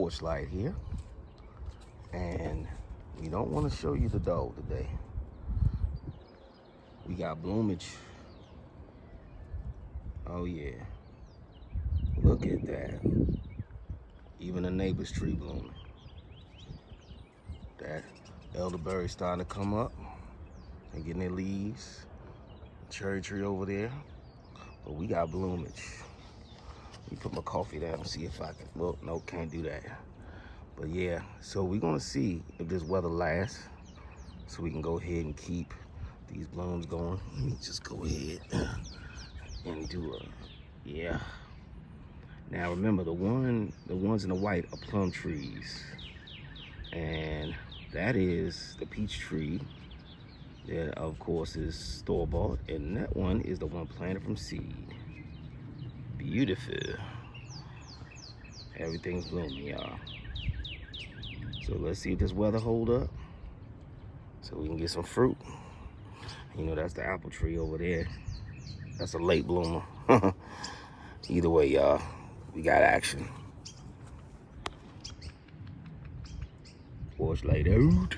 porch light here. And we don't want to show you the dog today. We got bloomage. Oh yeah. Look at that. Even the neighbor's tree blooming. That elderberry starting to come up and getting their leaves. Cherry tree over there. But we got bloomage. Let me put my coffee down and see if I can. Well, no, can't do that. But yeah, so we're gonna see if this weather lasts, so we can go ahead and keep these blooms going. Let me just go ahead and do a, yeah. Now remember, the ones in the white are plum trees, and that is the peach tree. That of course is store-bought, and that one is the one planted from seed. Beautiful. Everything's blooming, y'all. So let's see if this weather hold up, so we can get some fruit. You know, that's the apple tree over there. That's a late bloomer. Either way, y'all, we got action. Porch light out.